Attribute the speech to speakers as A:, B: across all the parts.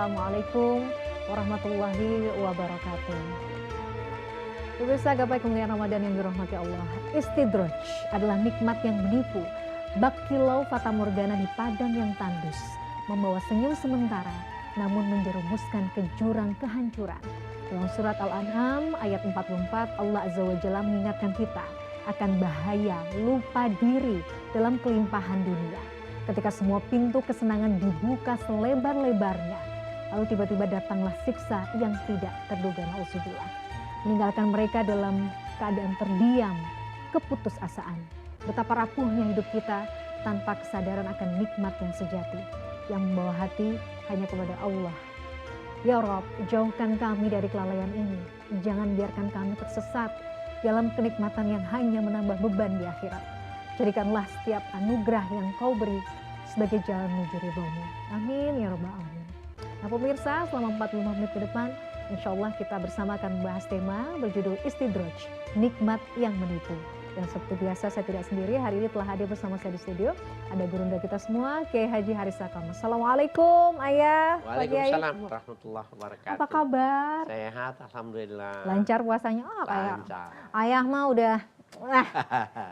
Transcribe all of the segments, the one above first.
A: Assalamualaikum warahmatullahi wabarakatuh. Pemirsa gapai kemuliaan Ramadan yang dirahmati Allah. Istidraj adalah nikmat yang menipu. Bak kilau fata morgana di padang yang tandus, membawa senyum sementara, namun menjerumuskan ke jurang kehancuran. Dalam surat Al-An'am ayat 44, Allah Azza wa Jalla mengingatkan kita akan bahaya lupa diri dalam kelimpahan dunia. Ketika semua pintu kesenangan dibuka selebar-lebarnya, lalu tiba-tiba datanglah siksa yang tidak terduga, na'udzubillah. Meninggalkan mereka dalam keadaan terdiam, keputusasaan. Betapa rapuhnya hidup kita tanpa kesadaran akan nikmat yang sejati, yang membawa hati hanya kepada Allah. Ya Rabb, jauhkan kami dari kelalaian ini. Jangan biarkan kami tersesat dalam kenikmatan yang hanya menambah beban di akhirat. Jadikanlah setiap anugerah yang Kau beri sebagai jalan menuju ridho-Mu. Amin ya Rabbal alamin. Nah pemirsa, selama 45 menit ke depan, insya Allah kita bersama akan membahas tema berjudul Istidraj, nikmat yang menipu. Dan seperti biasa saya tidak sendiri, hari ini telah hadir bersama saya di studio. Ada gurunda kita semua, Kiai Haji Haris Sakam. Assalamualaikum Ayah.
B: Waalaikumsalam warahmatullahi wabarakatuh.
A: Apa kabar?
B: Sehat, alhamdulillah.
A: Lancar puasanya? Oh,
B: Lancar.
A: Ayah mah udah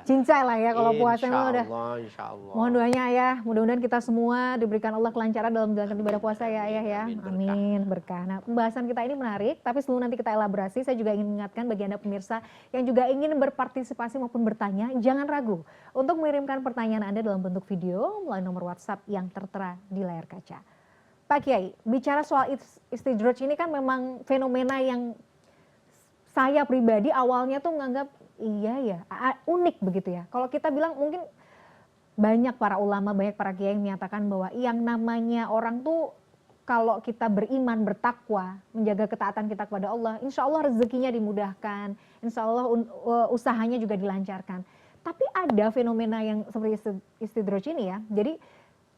A: cincai lah ya kalau puasa mah udah.
B: Insya Allah.
A: Mohon doanya Ayah, mudah-mudahan kita semua diberikan Allah kelancaran dalam menjalankan ibadah puasa ya Ayah ya. Amin, berkah. Nah pembahasan kita ini menarik, tapi sebelum nanti kita elaborasi, saya juga ingin mengingatkan bagi Anda pemirsa yang juga ingin berpartisipasi maupun bertanya, jangan ragu untuk mengirimkan pertanyaan Anda dalam bentuk video melalui nomor WhatsApp yang tertera di layar kaca. Pak Kiai, bicara soal istidraj ini kan memang fenomena yang saya pribadi awalnya tuh nganggap iya ya, unik begitu ya. Kalau kita bilang mungkin banyak para ulama, banyak para kiai yang menyatakan bahwa yang namanya orang tuh kalau kita beriman, bertakwa, menjaga ketaatan kita kepada Allah, insya Allah rezekinya dimudahkan, insya Allah usahanya juga dilancarkan. Tapi ada fenomena yang seperti istidraj ini ya. Jadi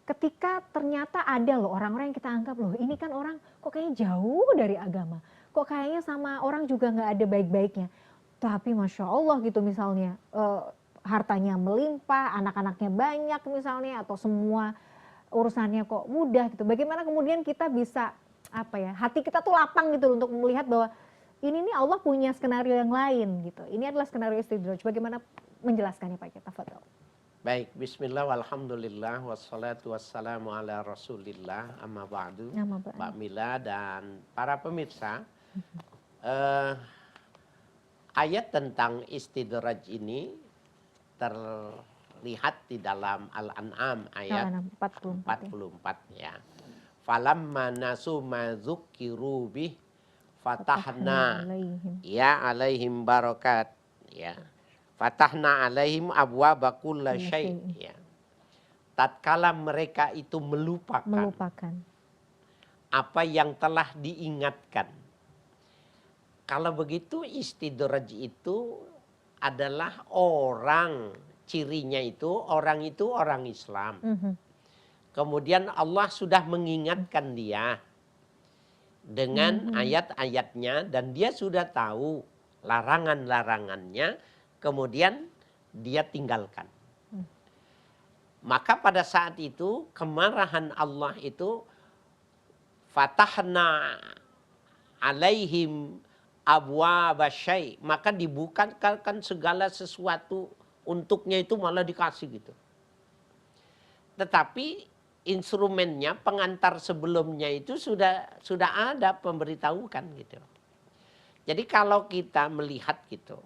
A: ketika ternyata ada loh orang-orang yang kita anggap loh ini kan orang kok kayaknya jauh dari agama. Kok kayaknya sama orang juga nggak ada baik-baiknya. Tapi Masya Allah gitu misalnya hartanya melimpah, anak-anaknya banyak misalnya, atau semua urusannya kok mudah gitu. Bagaimana kemudian kita bisa hati kita tuh lapang gitu untuk melihat bahwa ini nih Allah punya skenario yang lain gitu. Ini adalah skenario istidraj. Bagaimana menjelaskannya Pak Kiai? Tafadhol.
B: Baik, bismillah walhamdulillah wassalatu wassalamu ala rasulillah amma ba'du. Mbak Mila dan para pemirsa, ayat tentang istidraj ini terlihat di dalam Al-An'am ayat 44 ya. Falamma nasu ma dzukkiru bih fatahna alaihim barakat ya. Fatahna alaihim abwaaba kulli syai' ya. Tatkala mereka itu melupakan apa yang telah diingatkan. Kalau begitu istidraj itu adalah cirinya itu orang Islam. Kemudian Allah sudah mengingatkan dia dengan ayat-ayatnya dan dia sudah tahu larangan-larangannya, kemudian dia tinggalkan. Maka pada saat itu kemarahan Allah itu fatahna alaihim abwaaba syai', maka dibukakan segala sesuatu untuknya itu malah dikasih gitu. Tetapi instrumennya, pengantar sebelumnya itu sudah ada pemberitahukan gitu. Jadi kalau kita melihat gitu,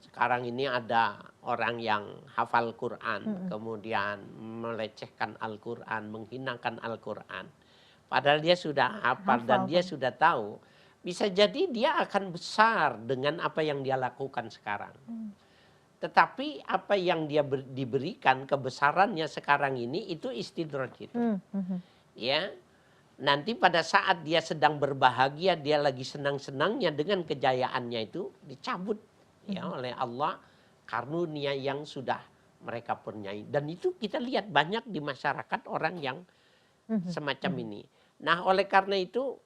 B: sekarang ini ada orang yang hafal Quran, kemudian melecehkan Al-Quran, menghinakan Al-Quran. Padahal dia sudah hafal dan dia sudah tahu. Bisa jadi dia akan besar dengan apa yang dia lakukan sekarang. Tetapi apa yang dia diberikan kebesarannya sekarang ini itu istidraj itu. Ya. Nanti pada saat dia sedang berbahagia, dia lagi senang-senangnya dengan kejayaannya itu dicabut ya oleh Allah karunia yang sudah mereka punyai. Dan itu kita lihat banyak di masyarakat orang yang semacam ini. Nah, oleh karena itu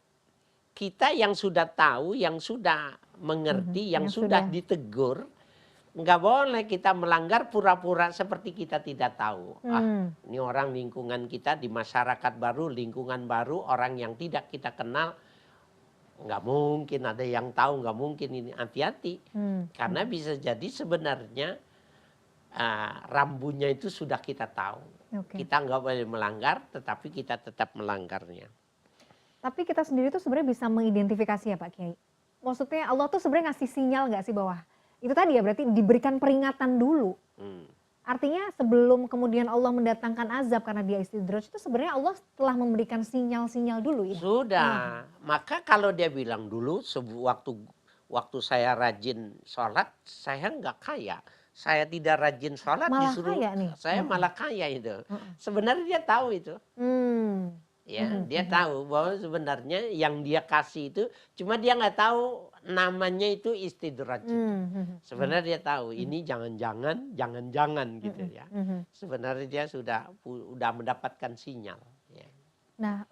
B: kita yang sudah tahu, yang sudah mengerti, yang sudah ditegur, nggak boleh kita melanggar pura-pura seperti kita tidak tahu.
A: Hmm.
B: Ini orang lingkungan kita di masyarakat baru, lingkungan baru, orang yang tidak kita kenal, nggak mungkin ada yang tahu, nggak mungkin ini. Hati-hati, karena bisa jadi sebenarnya rambunya itu sudah kita tahu.
A: Oke.
B: Kita nggak boleh melanggar, tetapi kita tetap melanggarnya.
A: Tapi kita sendiri tuh sebenarnya bisa mengidentifikasi ya Pak Kiai. Maksudnya Allah tuh sebenarnya ngasih sinyal nggak sih bahwa itu tadi ya berarti diberikan peringatan dulu. Artinya sebelum kemudian Allah mendatangkan azab karena dia istidraj itu sebenarnya Allah telah memberikan sinyal-sinyal dulu ya.
B: Sudah, maka kalau dia bilang dulu waktu saya rajin sholat, saya nggak kaya. Saya tidak rajin sholat
A: Malah
B: justru
A: kaya nih.
B: saya malah kaya itu. Sebenarnya dia tahu itu. Ya, dia tahu bahwa sebenarnya yang dia kasih itu cuma dia nggak tahu namanya itu istidraj. Sebenarnya dia tahu ini jangan-jangan gitu ya. Sebenarnya dia sudah mendapatkan sinyal. Ya.
A: Nah,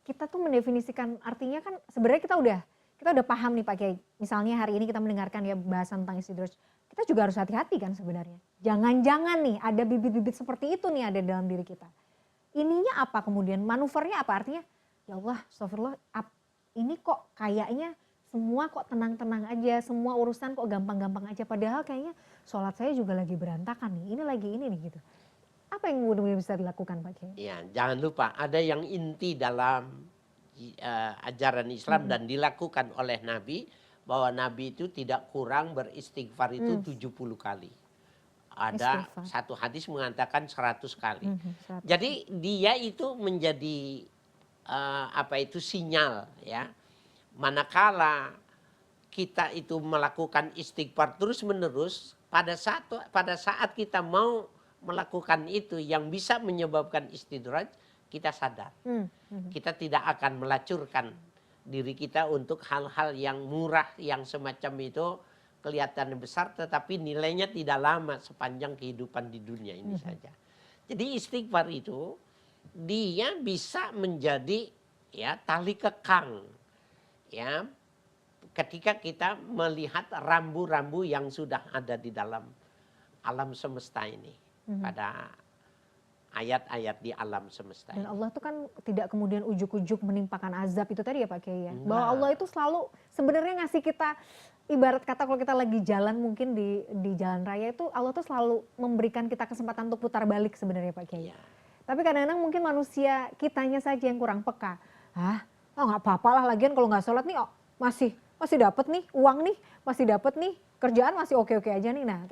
A: kita tuh mendefinisikan artinya kan sebenarnya kita udah paham nih Pak Kiai. Misalnya hari ini kita mendengarkan ya bahasan tentang istidraj. Kita juga harus hati-hati kan sebenarnya. Jangan-jangan nih ada bibit-bibit seperti itu nih ada dalam diri kita. Ininya apa kemudian? Manuvernya apa? Artinya ya Allah, astagfirullah, ini kok kayaknya semua kok tenang-tenang aja, semua urusan kok gampang-gampang aja. Padahal kayaknya sholat saya juga lagi berantakan nih, ini lagi ini nih gitu. Apa yang kemudian bisa dilakukan Pak Kiai?
B: Ya, jangan lupa ada yang inti dalam ajaran Islam dan dilakukan oleh Nabi, bahwa Nabi itu tidak kurang beristighfar itu 70 kali. Ada satu hadis mengatakan 100 kali. Jadi dia itu menjadi sinyal ya. Manakala kita itu melakukan istighfar terus-menerus, pada saat kita mau melakukan itu yang bisa menyebabkan istidraj, kita sadar. Kita tidak akan melacurkan diri kita untuk hal-hal yang murah yang semacam itu, kelihatan besar tetapi nilainya tidak lama sepanjang kehidupan di dunia ini saja. Jadi istighfar itu dia bisa menjadi ya tali kekang ya ketika kita melihat rambu-rambu yang sudah ada di dalam alam semesta ini, pada ayat-ayat di alam semesta.
A: Dan Allah itu kan tidak kemudian ujuk-ujuk menimpakan azab itu tadi ya Pak Kiai ya. Bahwa Allah itu selalu sebenarnya ngasih kita, ibarat kata kalau kita lagi jalan mungkin di jalan raya itu Allah tuh selalu memberikan kita kesempatan untuk putar balik sebenarnya Pak Kiai. Ya. Tapi kadang-kadang mungkin manusia kitanya saja yang kurang peka. Nggak apa-apa lah, lagian kalau nggak sholat nih masih dapat nih uang nih, masih dapat nih kerjaan, masih oke-oke aja nih. Nah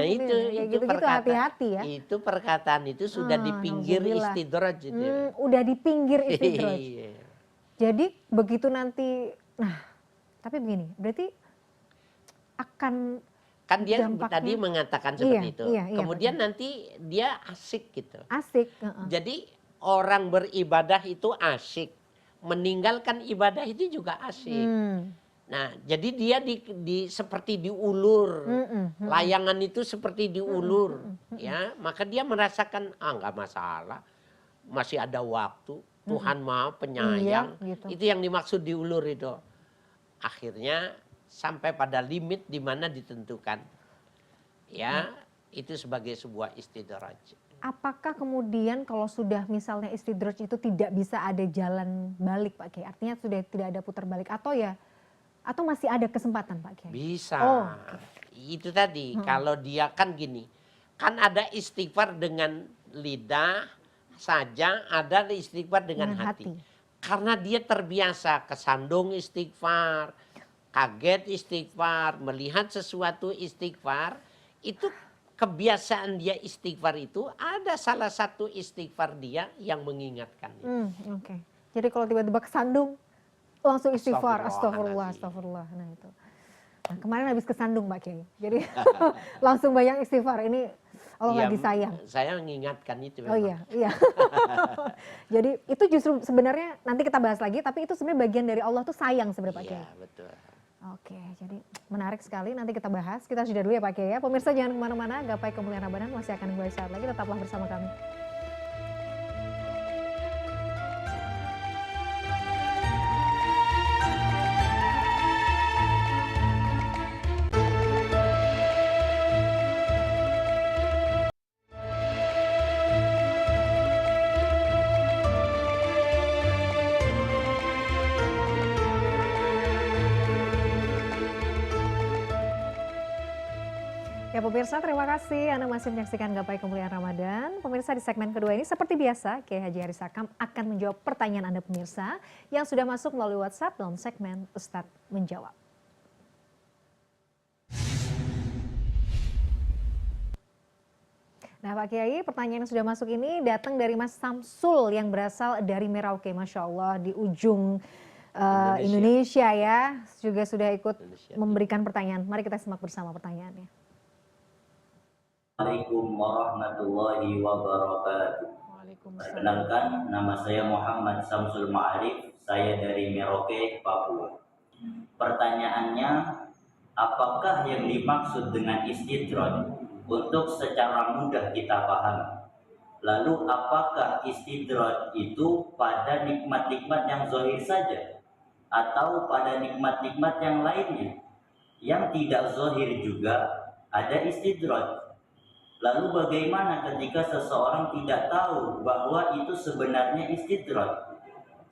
A: itu hati-hati ya.
B: Itu perkataan itu sudah di pinggir istidraj itu.
A: Udah di pinggir istidraj. Jadi begitu nanti, tapi begini, berarti akan
B: kan dia tadi mengatakan seperti itu. Kemudian nanti dia asik gitu.
A: Asik.
B: Jadi orang beribadah itu asik, meninggalkan ibadah itu juga asik. Nah, jadi dia seperti diulur, layangan itu seperti diulur, ya. Maka dia merasakan nggak masalah, masih ada waktu. Tuhan Maha Penyayang, gitu. Itu yang dimaksud diulur itu. Akhirnya sampai pada limit di mana ditentukan, ya itu sebagai sebuah istidraj.
A: Apakah kemudian kalau sudah misalnya istidraj itu tidak bisa ada jalan balik Pak Kiai? Artinya sudah tidak ada putar balik atau masih ada kesempatan Pak Kiai?
B: Bisa. Itu tadi kalau dia kan gini, kan ada istighfar dengan lidah saja, ada istighfar dengan hati. Karena dia terbiasa kesandung istighfar, kaget istighfar, melihat sesuatu istighfar, itu kebiasaan dia istighfar itu ada salah satu istighfar dia yang mengingatkan.
A: Oke. Jadi kalau tiba-tiba kesandung langsung istighfar, astagfirullah. Nah itu. Nah, kemarin habis kesandung Mbak Kiai. Jadi langsung banyak istighfar. Ini Allah lagi sayang.
B: Saya mengingatkan itu memang.
A: Oh iya. Jadi itu justru sebenarnya nanti kita bahas lagi, tapi itu sebenarnya bagian dari Allah tuh sayang sebenarnya Pak Kiai.
B: Iya, betul.
A: Oke, jadi menarik sekali, nanti kita bahas. Kita sudah dulu ya Pak Kiai ya. Pemirsa jangan kemana-mana, Gapai Kemuliaan Ramadan masih akan kembali saat lagi. Tetaplah bersama kami. Ya pemirsa, terima kasih Anda masih menyaksikan Gapai Kemuliaan Ramadan. Pemirsa, di segmen kedua ini seperti biasa Kiai Haji Haris Akam akan menjawab pertanyaan Anda pemirsa yang sudah masuk melalui WhatsApp dalam segmen Ustadz Menjawab. Nah Pak Kiai, pertanyaan yang sudah masuk ini datang dari Mas Samsul yang berasal dari Merauke. Masya Allah, di ujung Indonesia ya, juga sudah ikut memberikan pertanyaan. Mari kita simak bersama pertanyaannya.
C: Assalamualaikum warahmatullahi wabarakatuh. Perkenalkan, nama saya Muhammad Samsul Ma'arif, saya dari Merauke, Papua. Pertanyaannya, apakah yang dimaksud dengan istidraj untuk secara mudah kita paham? Lalu apakah istidraj itu pada nikmat-nikmat yang zahir saja atau pada nikmat-nikmat yang lainnya? Yang tidak zahir juga ada istidraj. Lalu bagaimana ketika seseorang tidak tahu bahwa itu sebenarnya istidraj?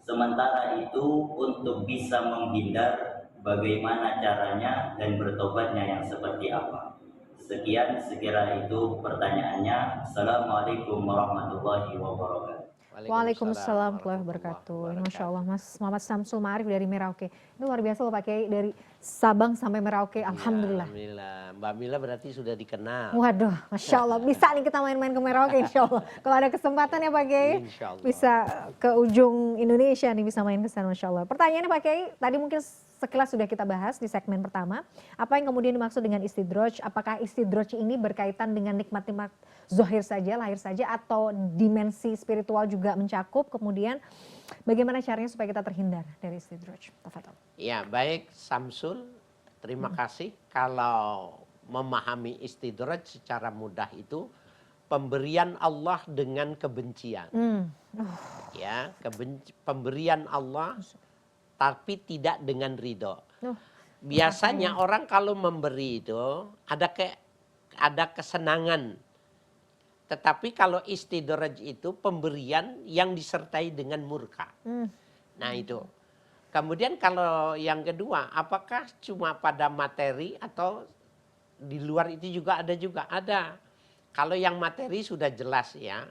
C: Sementara itu untuk bisa menghindar, bagaimana caranya dan bertobatnya yang seperti apa? Sekian, sekira itu pertanyaannya. Assalamualaikum warahmatullahi wabarakatuh.
A: Waalaikumsalam warahmatullahi wabarakatuh. Masya Allah, Mas Muhammad Samsul Ma'arif dari Merauke. Ini luar biasa loh Pak Kiai, dari Sabang sampai Merauke, Alhamdulillah.
B: Ya, Alhamdulillah. Mbak Mila berarti sudah dikenal.
A: Waduh, Masya Allah, bisa nih kita main-main ke Merauke Insya Allah. Kalau ada kesempatan ya Pak Kiai, bisa ke ujung Indonesia nih, bisa main ke sana Masya Allah. Pertanyaannya Pak Kiai, tadi mungkin sekilas sudah kita bahas di segmen pertama. Apa yang kemudian dimaksud dengan istidraj? Apakah istidraj ini berkaitan dengan nikmat-nikmat zahir saja, lahir saja, atau dimensi spiritual juga mencakup? Kemudian bagaimana caranya supaya kita terhindar dari istidraj? Tafadhol.
B: Ya, baik Samsul, terima kasih. Kalau memahami istidraj secara mudah itu pemberian Allah dengan kebencian. Ya, pemberian Allah tapi tidak dengan ridho. Biasanya orang kalau memberi itu ada kesenangan. Tetapi kalau istidraj itu pemberian yang disertai dengan murka. Nah itu. Kemudian kalau yang kedua, apakah cuma pada materi atau di luar itu juga ada? Ada. Kalau yang materi sudah jelas ya.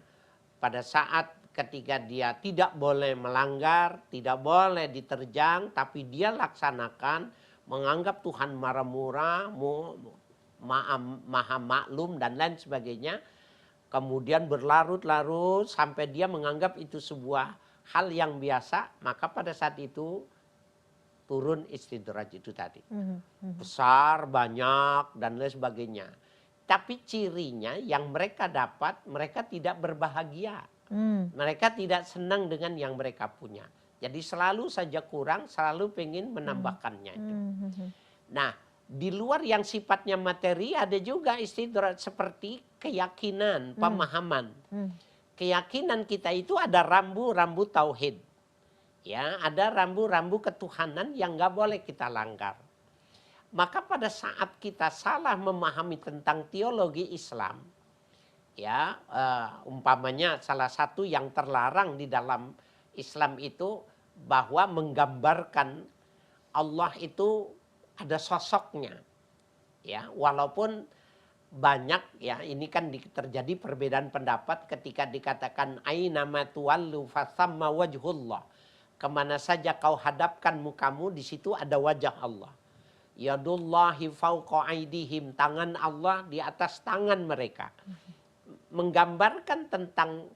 B: Pada saat ketika dia tidak boleh melanggar, tidak boleh diterjang, tapi dia laksanakan, menganggap Tuhan marah murah, maha maklum dan lain sebagainya. Kemudian berlarut-larut sampai dia menganggap itu sebuah hal yang biasa, maka pada saat itu turun istidraj itu tadi. Besar, banyak, dan lain sebagainya. Tapi cirinya yang mereka dapat, mereka tidak berbahagia. Mereka tidak senang dengan yang mereka punya. Jadi selalu saja kurang, selalu pengen menambahkannya itu. Nah, di luar yang sifatnya materi ada juga istidraj seperti keyakinan, pemahaman. Keyakinan kita itu ada rambu-rambu tauhid. Ya, ada rambu-rambu ketuhanan yang nggak boleh kita langgar. Maka pada saat kita salah memahami tentang teologi Islam, ya umpamanya salah satu yang terlarang di dalam Islam itu bahwa menggambarkan Allah itu ada sosoknya, ya walaupun banyak ya ini kan terjadi perbedaan pendapat ketika dikatakan aina ma tuwallu fathamma wajhullah, kemana saja kau hadapkan mukamu di situ ada wajah Allah. Yadullahi fauqa aidihim, tangan Allah di atas tangan mereka. Menggambarkan tentang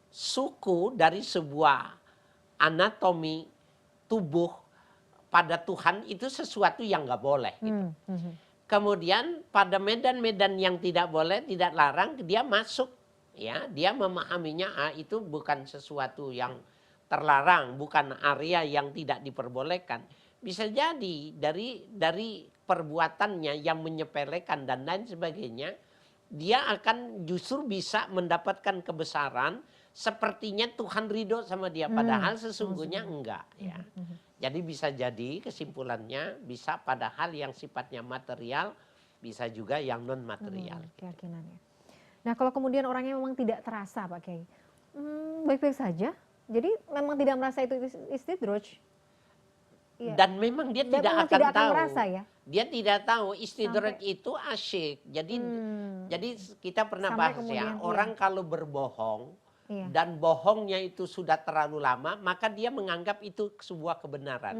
B: suku dari sebuah anatomi tubuh pada Tuhan itu sesuatu yang nggak boleh. Gitu. Kemudian pada medan-medan yang tidak boleh, tidak larang, dia masuk, ya, dia memahaminya itu bukan sesuatu yang terlarang, bukan area yang tidak diperbolehkan. Bisa jadi dari perbuatannya yang menyepelekan dan lain sebagainya, dia akan justru bisa mendapatkan kebesaran sepertinya Tuhan ridho sama dia, padahal sesungguhnya enggak ya. Jadi bisa jadi kesimpulannya bisa pada hal yang sifatnya material, bisa juga yang non material.
A: Keyakinannya. Nah kalau kemudian orangnya memang tidak terasa Pak Kiai, baik-baik saja, jadi memang tidak merasa itu istidraj.
B: Dan memang dia tidak akan tahu.
A: Merasa, ya?
B: Dia tidak tahu istidraj itu asyik. Jadi kita pernah
A: Sampai
B: bahas
A: kemudian,
B: ya, orang kalau berbohong
A: Iya.
B: dan bohongnya itu sudah terlalu lama, maka dia menganggap itu sebuah kebenaran.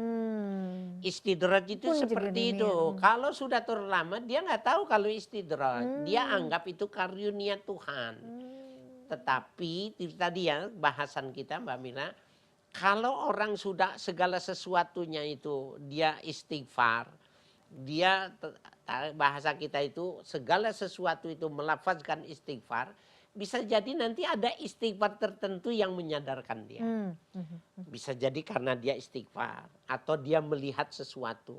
B: Istidraj itu
A: Pun
B: seperti
A: jadi
B: itu.
A: dunia.
B: Kalau sudah terlalu lama, dia nggak tahu kalau istidraj. Dia anggap itu karunia Tuhan. Tetapi itu tadi ya bahasan kita Mbak Mila, kalau orang sudah segala sesuatunya itu dia istighfar, dia bahasa kita itu segala sesuatu itu melafazkan istighfar, bisa jadi nanti ada istighfar tertentu yang menyadarkan dia. Bisa jadi karena dia istighfar, atau dia melihat sesuatu,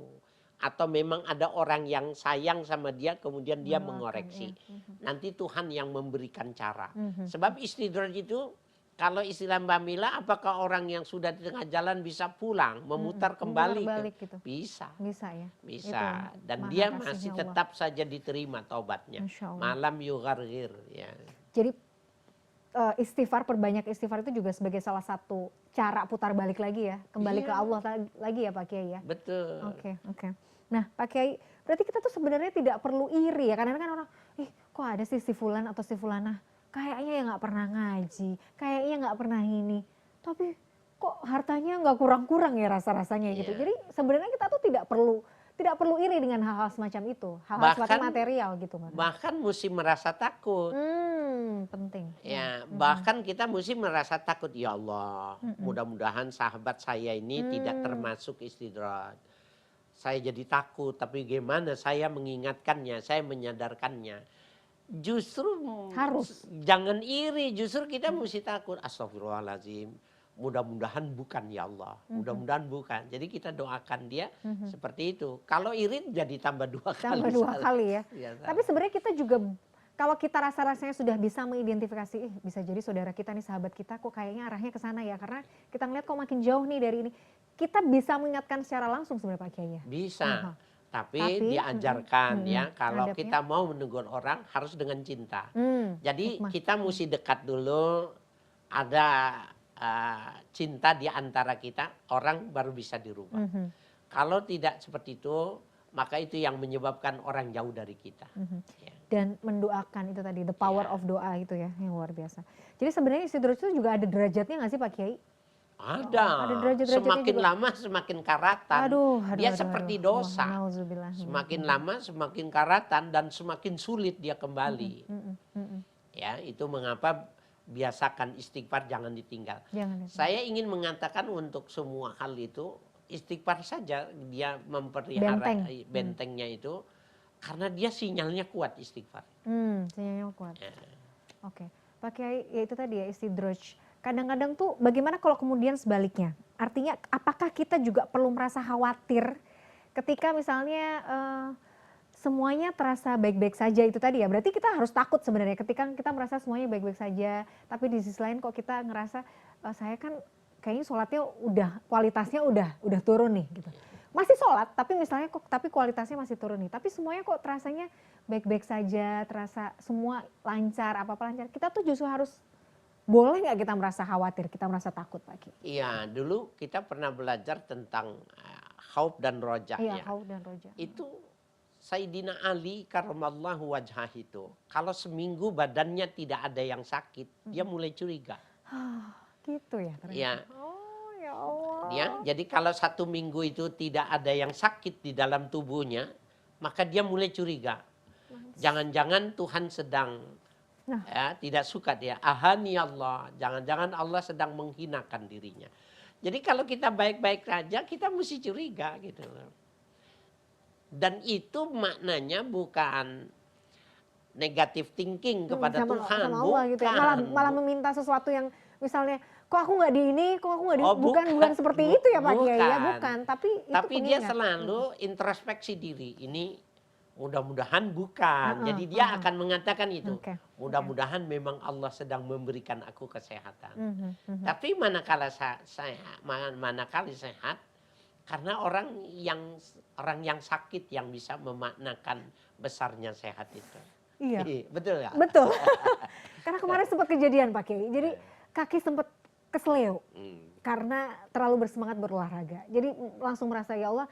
B: atau memang ada orang yang sayang sama dia kemudian dia mengoreksi. Nanti Tuhan yang memberikan cara. Sebab istidraj itu kalau istilah Mbak Mila, apakah orang yang sudah di tengah jalan bisa pulang, memutar kembali?
A: balik gitu.
B: Bisa.
A: Bisa ya.
B: Bisa.
A: Itu
B: Dan
A: maha
B: dia
A: kasihnya
B: masih
A: Allah.
B: tetap saja diterima taubatnya.
A: Masya Allah.
B: Malam yughargir. Ya.
A: Jadi istighfar, perbanyak istighfar itu juga sebagai salah satu cara putar balik lagi ya, kembali
B: Iya.
A: ke Allah lagi ya Pak Kiai ya.
B: Betul.
A: Oke. Nah Pak Kiai, berarti kita tuh sebenarnya tidak perlu iri ya, kadang-kadang kan orang, kok ada sih si fulan atau si fulanah, kayaknya ya nggak pernah ngaji, kayaknya nggak pernah ini, tapi kok hartanya nggak kurang-kurang ya rasa-rasanya gitu.
B: Iya.
A: Jadi sebenarnya kita tuh tidak perlu iri dengan hal-hal semacam itu, hal-hal semacam material gitu.
B: Bahkan mesti merasa takut.
A: Penting.
B: Ya, bahkan kita mesti merasa takut, ya Allah, mudah-mudahan sahabat saya ini tidak termasuk istidraj. Saya jadi takut, tapi gimana saya mengingatkannya, saya menyadarkannya. Justru
A: Harus.
B: jangan iri, justru kita mesti takut. Astagfirullahaladzim, mudah-mudahan bukan ya Allah, mudah-mudahan bukan. Jadi kita doakan dia seperti itu. Kalau iri jadi tambah dua kali.
A: Tambah dua kali ya. Tapi sebenarnya kita juga, kalau kita rasa-rasanya sudah bisa mengidentifikasi, bisa jadi saudara kita nih, sahabat kita kok kayaknya arahnya ke sana ya, karena kita ngeliat kok makin jauh nih dari ini. Kita bisa mengingatkan secara langsung sebenarnya Pak Kiai ya?
B: Bisa. Tapi diajarkan ya, kalau
A: adabnya.
B: kita mau menegur orang harus dengan cinta. Jadi
A: hikmah.
B: kita mesti dekat dulu, ada cinta di antara kita, orang baru bisa dirubah. Kalau tidak seperti itu, maka itu yang menyebabkan orang jauh dari kita. Ya.
A: Dan mendoakan itu tadi, the power of doa itu ya, yang luar biasa. Jadi sebenarnya istidraj itu juga ada derajatnya nggak sih Pak Kiai?
B: Ada
A: derajat-derajatnya
B: semakin
A: juga.
B: lama semakin karatan. Dia seperti dosa.
A: Nauzubillah.
B: Semakin lama semakin karatan dan semakin sulit dia kembali. Ya, itu mengapa biasakan istighfar, jangan ditinggal. Saya ingin mengatakan untuk semua hal itu istighfar saja, dia memelihara bentengnya itu, karena dia sinyalnya kuat istighfar.
A: Sinyalnya kuat. Oke. Pak Kiai, ya itu tadi ya istidraj. Kadang-kadang tuh bagaimana kalau kemudian sebaliknya? Artinya apakah kita juga perlu merasa khawatir ketika misalnya semuanya terasa baik-baik saja itu tadi ya? Berarti kita harus takut sebenarnya ketika kita merasa semuanya baik-baik saja, tapi di sisi lain kok kita ngerasa saya kan kayaknya sholatnya kualitasnya udah turun nih gitu. Masih sholat tapi misalnya tapi kualitasnya masih turun nih. Tapi semuanya kok terasanya baik-baik saja, terasa semua lancar, apa-apa lancar. Kita tuh justru harus, boleh nggak kita merasa khawatir, kita merasa takut Pak Ki?
B: Iya, dulu kita pernah belajar tentang khauf dan roja.
A: Iya, khauf dan roja.
B: Itu Sayyidina Ali karramallahu wajhah itu, kalau seminggu badannya tidak ada yang sakit, dia mulai curiga.
A: Gitu ya ternyata.
B: Ya.
A: Oh ya Allah.
B: Ya, jadi kalau 1 minggu itu tidak ada yang sakit di dalam tubuhnya, maka dia mulai curiga. Jangan-jangan Tuhan sedang tidak suka dia. Ahani Allah. Jangan-jangan Allah sedang menghinakan dirinya. Jadi kalau kita baik-baik saja, kita mesti curiga gitu. Dan itu maknanya bukan negative thinking kepada Tuhan.
A: Sama Allah gitu ya. Malah meminta sesuatu yang misalnya, kok aku nggak di ini, kok aku nggak di bukan seperti itu ya Pak Kiai ya, bukan. Tapi
B: dia selalu introspeksi diri. Ini mudah-mudahan bukan. Jadi dia akan mengatakan itu. Mudah-mudahan memang Allah sedang memberikan aku kesehatan. Tapi manakala sehat, karena orang yang sakit yang bisa memaknakan besarnya sehat itu.
A: Iya.
B: Betul nggak?
A: Betul. Karena kemarin sempat kejadian Pak Kiai. Jadi kaki sempat kesleo karena terlalu bersemangat berolahraga. Jadi langsung merasa, ya Allah,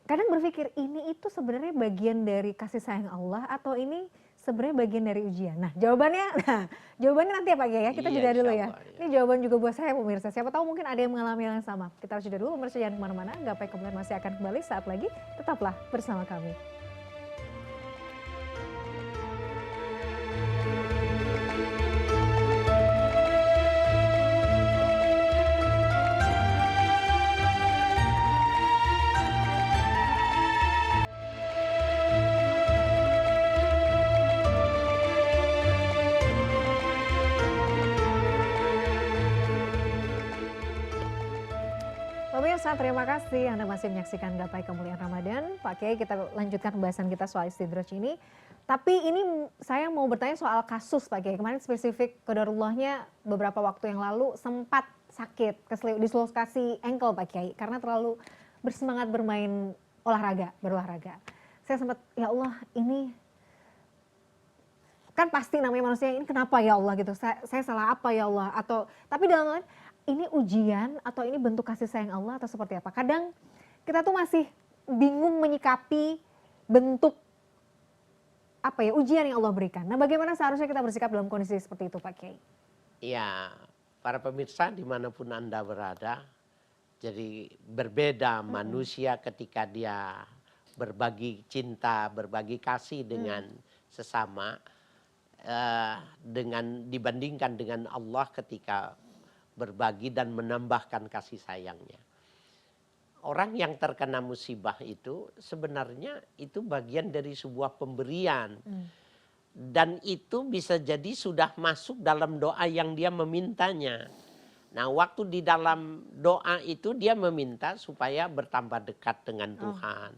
A: kadang berpikir ini itu sebenarnya bagian dari kasih sayang Allah atau ini sebenarnya bagian dari ujian. Nah, jawabannya nanti ya Pak Kiai ya. Kita
B: Iya,
A: jeda dulu ya.
B: insyaallah, ya.
A: Ini jawaban juga buat saya pemirsa. Siapa tahu mungkin ada yang mengalami hal yang sama. Kita harus jeda dulu, pemirsa jangan kemana-mana. Gapai Kemuliaan masih akan kembali saat lagi. Tetaplah bersama kami. Pemirsa, terima kasih Anda masih menyaksikan Gapai Kemuliaan Ramadan. Pak Kiai, kita lanjutkan pembahasan kita soal istidraj ini. Tapi ini saya mau bertanya soal kasus Pak Kiai. Kemarin spesifik qadarullahnya beberapa waktu yang lalu sempat sakit, dislokasi ankle Pak Kiai. Karena terlalu bersemangat bermain berolahraga. Saya sempat, ya Allah ini kan pasti namanya manusia, ini kenapa ya Allah gitu. Saya salah apa ya Allah? Tapi dalam ini ujian atau ini bentuk kasih sayang Allah atau seperti apa? Kadang kita tuh masih bingung menyikapi bentuk apa ya ujian yang Allah berikan. Nah, bagaimana seharusnya kita bersikap dalam kondisi seperti itu Pak Kiai?
B: Ya, para pemirsa dimanapun Anda berada, jadi berbeda manusia ketika dia berbagi cinta, berbagi kasih dengan sesama, dengan dibandingkan dengan Allah ketika berbagi dan menambahkan kasih sayangnya. Orang yang terkena musibah itu sebenarnya itu bagian dari sebuah pemberian. Dan itu bisa jadi sudah masuk dalam doa yang dia memintanya. Nah, waktu di dalam doa itu dia meminta supaya bertambah dekat dengan Tuhan.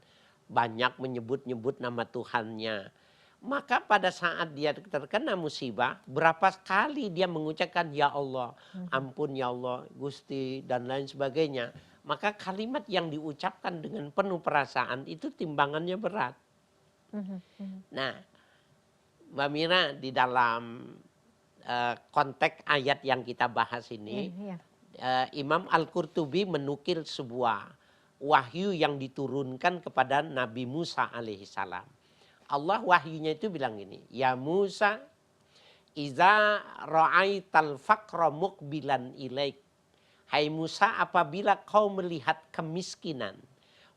B: Banyak menyebut-nyebut nama Tuhannya. Maka pada saat dia terkena musibah, berapa kali dia mengucapkan ya Allah, ampun ya Allah, Gusti dan lain sebagainya. Maka kalimat yang diucapkan dengan penuh perasaan itu timbangannya berat. Nah, Mbak Mira, di dalam konteks ayat yang kita bahas ini, Imam Al-Qurtubi menukil sebuah wahyu yang diturunkan kepada Nabi Musa alaihissalam. Allah wahyunya itu bilang gini, ya Musa, iza ra'aital faqra muqbilan ilaik. Hai Musa, apabila kau melihat kemiskinan.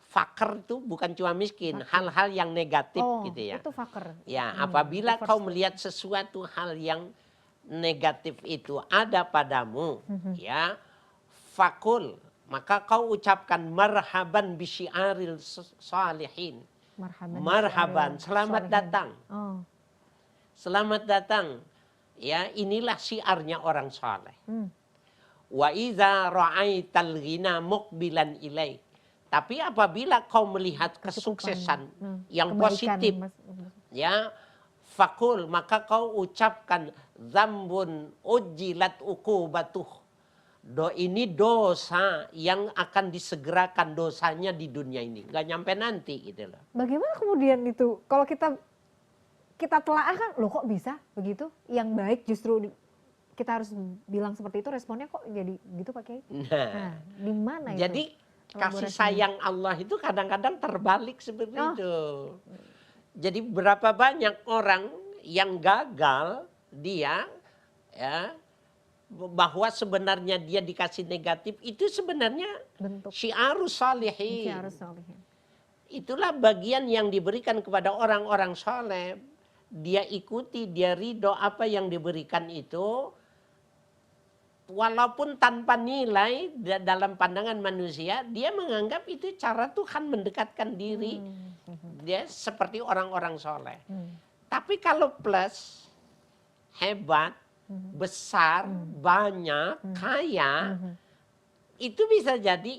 B: Fakir itu bukan cuma miskin, hal-hal yang negatif gitu ya.
A: Itu fakir.
B: Ya, apabila kau melihat sesuatu hal yang negatif itu ada padamu, ya, fakul, maka kau ucapkan marhaban bisyiaril salihin. Marhaban, selamat datang. Selamat datang. Ya, inilah syiarnya orang saleh. Wa iza ra'aital ghina muqbilan ilaik. Tapi apabila kau melihat kesuksesan yang positif, ya, fakul, maka kau ucapkan zambun ujilat uqubatuh. Ini dosa yang akan disegerakan dosanya di dunia ini, nggak nyampe nanti gitu loh.
A: Bagaimana kemudian itu kalau kita telaah kan, loh kok bisa begitu? Yang baik justru kita harus bilang seperti itu, responnya kok jadi gitu Pak Kiai? Nah, di mana itu?
B: Jadi kasih sayang Allah itu kadang-kadang terbalik seperti itu. Jadi berapa banyak orang yang gagal dia, ya, bahwa sebenarnya dia dikasih negatif itu sebenarnya bentuk syiarus salihin. Itulah bagian yang diberikan kepada orang-orang soleh. Dia ikuti, dia ridho apa yang diberikan itu. Walaupun tanpa nilai dalam pandangan manusia, dia menganggap itu cara Tuhan mendekatkan diri. Dia seperti orang-orang soleh. Tapi kalau plus, hebat, besar, banyak, kaya, itu bisa jadi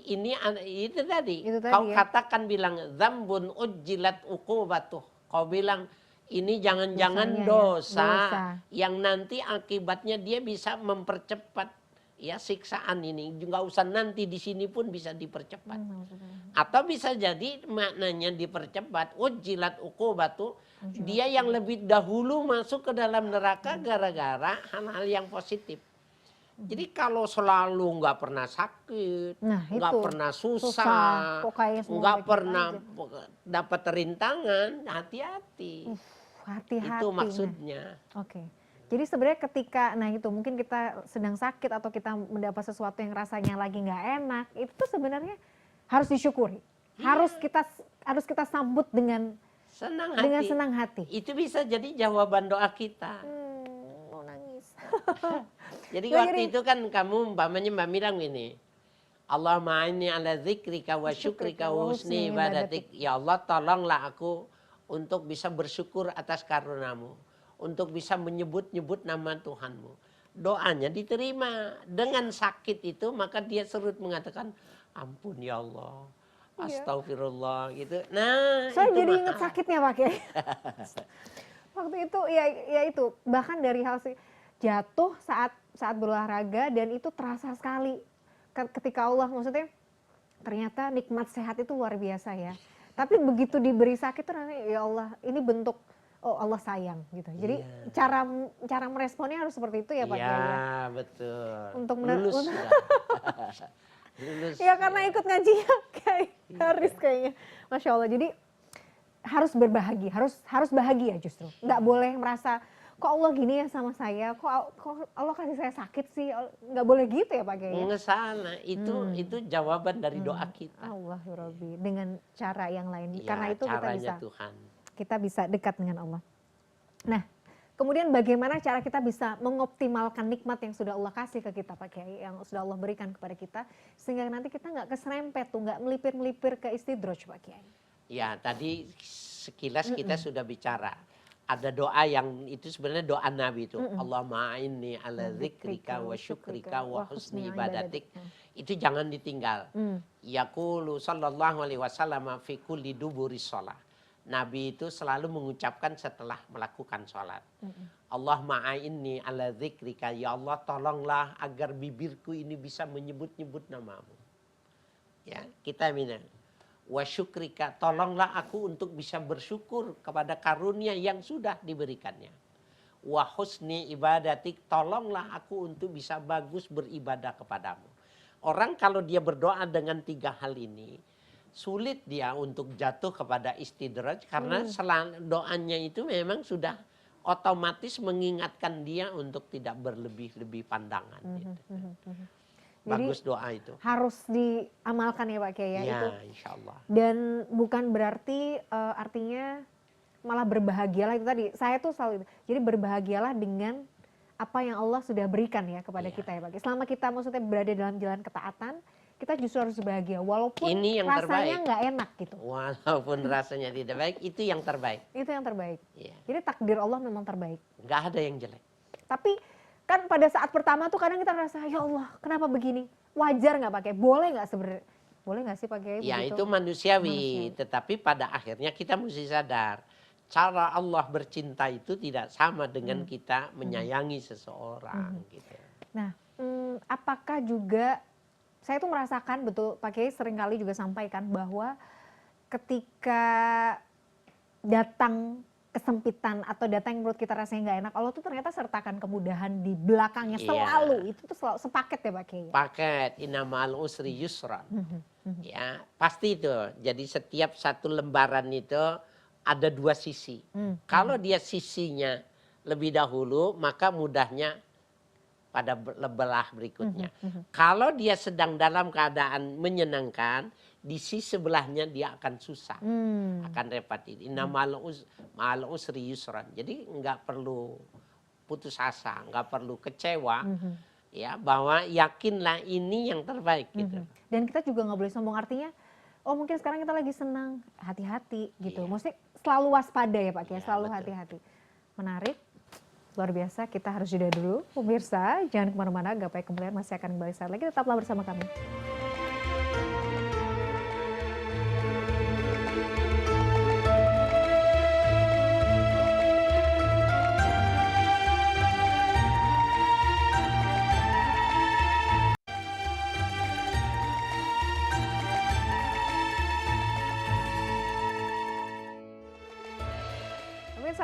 B: itu tadi. Kau katakan bilang zambun ujilat uqubatuh. Kau bilang ini jangan-jangan dosa yang nanti akibatnya dia bisa mempercepat ya siksaan ini. Nggak usah nanti di sini pun bisa dipercepat. Atau bisa jadi maknanya dipercepat ujilat uqubatuh. Dia yang lebih dahulu masuk ke dalam neraka gara-gara hal-hal yang positif. Jadi kalau selalu nggak pernah sakit,
A: Nah,
B: nggak
A: itu
B: pernah
A: susah,
B: susah,
A: kok kayak semua
B: nggak
A: baik-baik
B: pernah
A: aja.
B: dapat rintangan, hati-hati.
A: Hati-hati.
B: Itu
A: Nah,
B: maksudnya.
A: oke. Jadi sebenarnya ketika, nah itu mungkin kita sedang sakit atau kita mendapat sesuatu yang rasanya lagi nggak enak, itu tuh sebenarnya harus disyukuri. Harus kita sambut dengan
B: Senang
A: senang hati.
B: Itu bisa jadi jawaban doa kita.
A: Mau nangis.
B: Jadi
A: Nggak,
B: waktu itu kan kamu umpamanya Mbak bilang ini, Allahumma inni ala dzikrika wa syukrika wa husni ibadatik. Ya Allah, tolonglah aku untuk bisa bersyukur atas karunamu, untuk bisa menyebut-nyebut nama Tuhanmu. Doanya diterima. Dengan sakit itu maka dia serut mengatakan, ampun ya Allah, astagfirullah gitu. Nah,
A: Saya
B: itu
A: jadi
B: mahal.
A: ingat sakitnya Pak Kiai. Waktu itu ya itu bahkan dari hal jatuh saat berolahraga dan itu terasa sekali ketika Allah, maksudnya ternyata nikmat sehat itu luar biasa ya. Tapi begitu diberi sakit tuh ya Allah, ini bentuk oh Allah sayang gitu. Jadi cara meresponnya harus seperti itu ya Pak Kiai.
B: Iya, betul.
A: Untuk
B: lulus.
A: Lulus. Ya karena ikut ngajinya kayak harus kayaknya. Masya Allah. Jadi harus berbahagia, harus bahagia justru. Nggak boleh merasa kok Allah gini ya sama saya, kok Allah kasih saya sakit sih. Nggak boleh gitu ya Pak Kiai.
B: Nggak salah. Itu jawaban dari doa kita.
A: Allah ya Rabbi, dengan cara yang lain.
B: Ya,
A: karena itu kita bisa dekat dengan Allah. Nah, kemudian bagaimana cara kita bisa mengoptimalkan nikmat yang sudah Allah kasih ke kita Pak Kiai, yang sudah Allah berikan kepada kita, sehingga nanti kita nggak keserempet tuh, nggak melipir-melipir ke istidroj Pak Kiai.
B: Ya, tadi sekilas kita sudah bicara. Ada doa yang itu sebenarnya doa Nabi itu. Allahumma inni ala dzikrika wa syukrika wa husni ibadatik. Itu jangan ditinggal. Yaqulu sallallahu alaihi wasallam fi kulli duburi shalah. Nabi itu selalu mengucapkan setelah melakukan sholat. Allahumma inni ala dzikrika. Ya Allah, tolonglah agar bibirku ini bisa menyebut-nyebut namamu. Ya, kita minta. Wa syukrika, tolonglah aku untuk bisa bersyukur kepada karunia yang sudah diberikannya. Wa husni ibadatik, tolonglah aku untuk bisa bagus beribadah kepadamu. Orang kalau dia berdoa dengan 3 hal ini, sulit dia untuk jatuh kepada istidraj karena doanya itu memang sudah otomatis mengingatkan dia untuk tidak berlebih-lebih pandangan. Gitu. Bagus doa itu.
A: Harus diamalkan ya Pak Kiai ya, itu.
B: Insya Allah.
A: Dan bukan berarti artinya malah berbahagialah itu tadi. Saya tuh selalu itu. Jadi berbahagialah dengan apa yang Allah sudah berikan ya kepada kita ya Pak Kiai. Selama kita maksudnya berada dalam jalan ketaatan, kita justru harus bahagia walaupun
B: ini yang
A: rasanya nggak enak gitu.
B: Walaupun rasanya tidak baik, itu yang terbaik.
A: Itu yang terbaik.
B: Ya.
A: Jadi takdir Allah memang terbaik.
B: Nggak ada yang jelek.
A: Tapi kan pada saat pertama tuh kadang kita merasa ya Allah kenapa begini, wajar nggak pakai, boleh nggak sebenarnya, boleh nggak sih pakai
B: ya begitu? Itu manusiawi, tetapi pada akhirnya kita mesti sadar cara Allah bercinta itu tidak sama dengan kita menyayangi seseorang gitu.
A: Nah, apakah juga saya tuh merasakan betul Pak Kiai seringkali juga sampaikan bahwa ketika datang kesempitan atau datang yang menurut kita rasanya nggak enak, Allah tuh ternyata sertakan kemudahan di belakangnya selalu. Itu tuh selalu sepaket ya Pak Kiai.
B: Paket, innamal usri yusran. Ya, pasti itu. Jadi setiap satu lembaran itu ada 2 sisi. Kalau dia sisinya lebih dahulu, maka mudahnya pada belah berikutnya. Kalau dia sedang dalam keadaan menyenangkan, di sisi sebelahnya dia akan susah, akan repot. Innamal usri yusran. Jadi nggak perlu putus asa, nggak perlu kecewa, ya bahwa yakinlah ini yang terbaik gitu.
A: Dan kita juga nggak boleh sombong, artinya, oh mungkin sekarang kita lagi senang, hati-hati gitu. Maksudnya selalu waspada ya Pak Kiai, selalu hati-hati. Menarik. Luar biasa, kita harus jeda dulu. Pemirsa, jangan kemana-mana, Gapai Kemuliaan masih akan kembali saat lagi. Tetaplah bersama kami.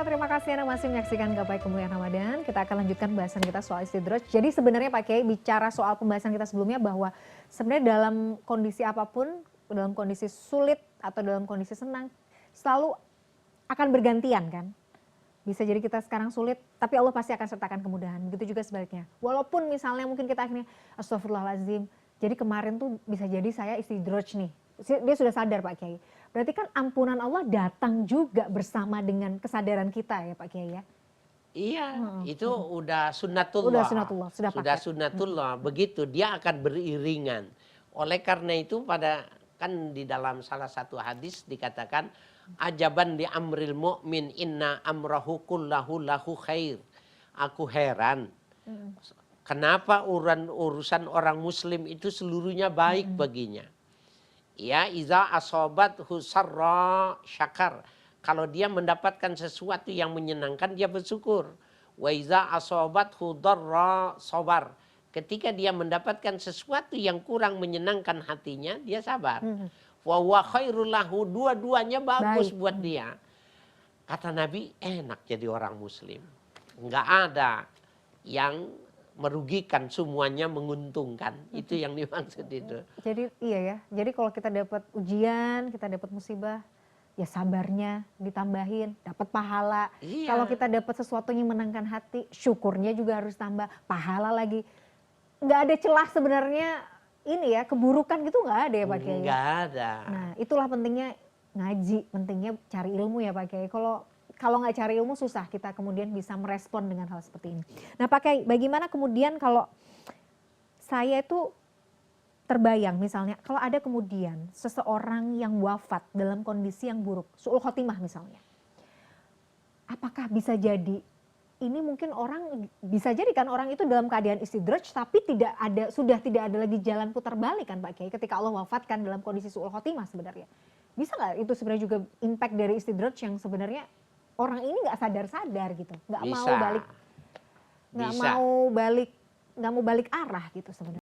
A: Pemirsa, terima kasih Anda masih menyaksikan Gapai Kemuliaan Ramadan. Kita akan lanjutkan bahasan kita soal istidraj. Jadi sebenarnya Pak Kiai bicara soal pembahasan kita sebelumnya bahwa sebenarnya dalam kondisi apapun, dalam kondisi sulit atau dalam kondisi senang, selalu akan bergantian kan. Bisa jadi kita sekarang sulit, tapi Allah pasti akan sertakan kemudahan. Begitu juga sebaliknya. Walaupun misalnya mungkin kita akhirnya astagfirullahaladzim, jadi kemarin tuh bisa jadi saya istidraj nih. Dia sudah sadar Pak Kiai. Berarti kan ampunan Allah datang juga bersama dengan kesadaran kita ya Pak Kiai ya?
B: Iya, itu udah sunnatullah.
A: Udah sunnatullah, sudah
B: Sudah
A: paket.
B: sunnatullah, begitu dia akan beriringan. Oleh karena itu kan di dalam salah satu hadis dikatakan ajaban di amril mu'min inna amrahu kullahu lahu khair. Aku heran. Kenapa urusan orang muslim itu seluruhnya baik baginya. Ya, iza asobat husarra syakar. Kalau dia mendapatkan sesuatu yang menyenangkan, dia bersyukur. Wa iza asobat hudarra sabar. Ketika dia mendapatkan sesuatu yang kurang menyenangkan hatinya, dia sabar. Wa huwa khairul lahu, dua-duanya bagus buat dia. Kata Nabi, enak jadi orang muslim. Enggak ada yang merugikan, semuanya menguntungkan. Itu yang dimaksud itu.
A: Jadi iya ya, jadi kalau kita dapat ujian, kita dapat musibah, ya sabarnya ditambahin, dapat pahala.
B: Iya.
A: Kalau kita dapat sesuatu yang menenangkan hati, syukurnya juga harus tambah, pahala lagi. Nggak ada celah sebenarnya ini ya, keburukan gitu nggak ada ya Pak Kiai?
B: Nggak ada.
A: Nah itulah pentingnya ngaji, pentingnya cari ilmu ya Pak Kiai. Kalau nggak cari ilmu susah kita kemudian bisa merespon dengan hal seperti ini. Nah Pak Kiai, bagaimana kemudian kalau saya itu terbayang misalnya kalau ada kemudian seseorang yang wafat dalam kondisi yang buruk, su'ul khotimah misalnya. Apakah bisa jadi ini mungkin orang bisa jadi kan orang itu dalam keadaan istidraj tapi sudah tidak ada lagi jalan putar balik kan Pak Kiai ketika Allah wafatkan dalam kondisi su'ul khotimah sebenarnya. Bisa nggak itu sebenarnya juga impact dari istidraj yang sebenarnya orang ini nggak sadar-sadar gitu, nggak mau balik arah gitu sebenarnya.